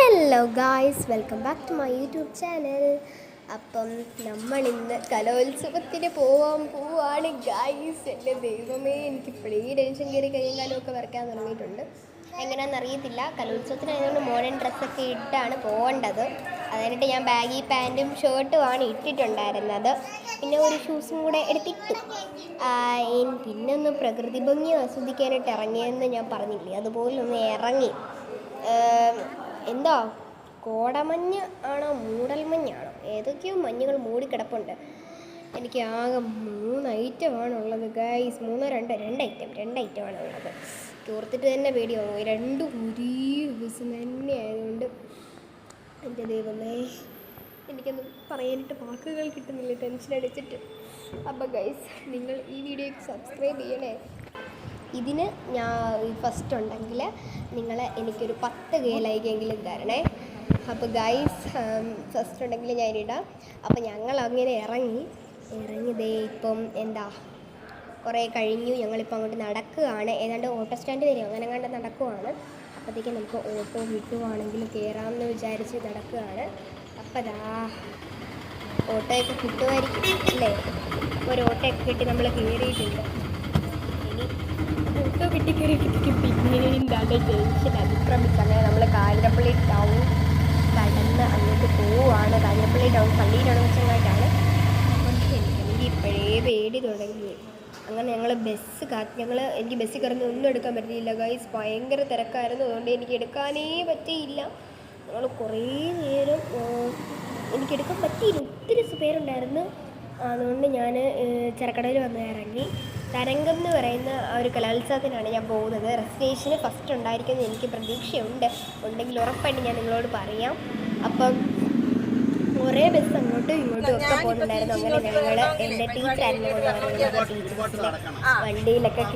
Hello guys, welcome back to my YouTube channel. അപ്പം നമ്മളിന്ന് കലോത്സവത്തിന് പോവാണ് ഗായ്സ്. എൻ്റെ ദൈവമേ, എനിക്കിപ്പോഴേ ടെൻഷൻ കയറി കൈയും കാലമൊക്കെ വരയ്ക്കാൻ തുടങ്ങിയിട്ടുണ്ട്. എങ്ങനെയാണെന്ന് അറിയത്തില്ല. കലോത്സവത്തിനായതുകൊണ്ട് മോഡേൺ ഡ്രസ്സൊക്കെ ഇട്ടാണ് പോകേണ്ടത്. അതിനായിട്ട് ഞാൻ ബാഗി പാൻറ്റും ഷർട്ടുമാണ് ഇട്ടിട്ടുണ്ടായിരുന്നത്. പിന്നെ ഒരു ഷൂസും കൂടെ എടുത്തിട്ടു. പിന്നെ ഒന്ന് പ്രകൃതി ഭംഗി ആസ്വദിക്കാനായിട്ട് ഇറങ്ങിയെന്ന് ഞാൻ പറഞ്ഞില്ലേ, അതുപോലെ ഒന്ന് ഇറങ്ങി. എന്താ കോടമഞ്ഞ് ആണോ മൂടൽമഞ്ഞാണോ, ഏതൊക്കെയോ മഞ്ഞുകൾ മൂടിക്കിടപ്പുണ്ട്. എനിക്ക് ആകെ 3 ഐറ്റമാണുള്ളത് ഗൈസ്. രണ്ട് ഐറ്റമാണുള്ളത്. ഓർത്തിട്ട് തന്നെ പേടിയാവും. രണ്ടും ഒരേ ദിവസം തന്നെ ആയതുകൊണ്ട് എൻ്റെ ദൈവമേ, എനിക്കൊന്നും പറയാനായിട്ട് വാക്കുകൾ കിട്ടുന്നില്ല, ടെൻഷൻ അടിച്ചിട്ട്. അപ്പോൾ ഗൈസ്, നിങ്ങൾ ഈ വീഡിയോയ്ക്ക് സബ്സ്ക്രൈബ് ചെയ്യണേ. ഇതിന് ഞാൻ ഫസ്റ്റ് ഉണ്ടെങ്കിൽ നിങ്ങൾ എനിക്കൊരു 10K ലൈക്കെങ്കിലും തരണേ. അപ്പോൾ ഗൈസ്, ഫസ്റ്റ് ഉണ്ടെങ്കിൽ ഞാനിടാം. അപ്പോൾ ഞങ്ങൾ അങ്ങനെ ഇറങ്ങിയതേ ഇപ്പം എന്താ കുറേ കഴിഞ്ഞു. ഞങ്ങളിപ്പോൾ അങ്ങോട്ട് നടക്കുകയാണ്. ഏതാണ്ട് ഓട്ടോ സ്റ്റാൻഡ് വരെ അങ്ങനെ കണ്ട് നടക്കുകയാണ്. അപ്പോഴത്തേക്കും നമുക്ക് ഓട്ടോ കിട്ടുവാണെങ്കിൽ കയറാമെന്ന് വിചാരിച്ച് നടക്കുകയാണ്. അപ്പോൾ ദാ ഓട്ടോയൊക്കെ കിട്ടുമായിരിക്കും അല്ലേ. ഒരു ഓട്ടോയൊക്കെ കിട്ടി നമ്മൾ കയറിയിട്ടുണ്ട്. ഓട്ടോ കിട്ടിക്കയറിയപ്പോഴത്തേക്കും പിന്നെയും തന്നെ ടെൻഷൻ അതിക്രമിച്ച് അങ്ങനെ നമ്മൾ കാഞ്ഞിരപ്പള്ളി ടൗൺ കടന്ന് അങ്ങോട്ട് പോവുകയാണ്. കാഞ്ഞിരപ്പള്ളി ടൗൺ പള്ളിയിലാണ് വെച്ചങ്ങായിട്ടാണ്. അപ്പം എനിക്ക് ഇപ്പോഴേ പേടി തുടങ്ങി. അങ്ങനെ എനിക്ക് ബസ്സിൽ കയറുന്ന ഒന്നും എടുക്കാൻ പറ്റിയില്ല ഗൈസ്. ഭയങ്കര തിരക്കായിരുന്നു. അതുകൊണ്ട് എനിക്ക് എടുക്കാനേ പറ്റിയില്ല. ഞങ്ങൾ കുറേ നേരം എനിക്കെടുക്കാൻ പറ്റിയില്ല. ഒത്തിരി പേരുണ്ടായിരുന്നു. അതുകൊണ്ട് ഞാൻ ചെറുക്കടയിൽ വന്ന് ഇറങ്ങി. തരംഗം എന്ന് പറയുന്ന ഒരു കലോത്സവത്തിനാണ് ഞാൻ പോകുന്നത്. രജിസ്ട്രേഷന് ഫസ്റ്റ് ഉണ്ടായിരിക്കുമെന്ന് എനിക്ക് പ്രതീക്ഷയുണ്ട്. ഉണ്ടെങ്കിൽ ഉറപ്പായിട്ട് ഞാൻ നിങ്ങളോട് പറയാം. അപ്പം കുറേ ബസ് അങ്ങോട്ടും ഇങ്ങോട്ടും ഒക്കെ പോകുന്നുണ്ടായിരുന്നു. അങ്ങനെ ഞങ്ങൾ എൻ്റെ ടീച്ചറായിരുന്നു കൊണ്ട് പറയുന്നത്. വണ്ടിയിലൊക്കെ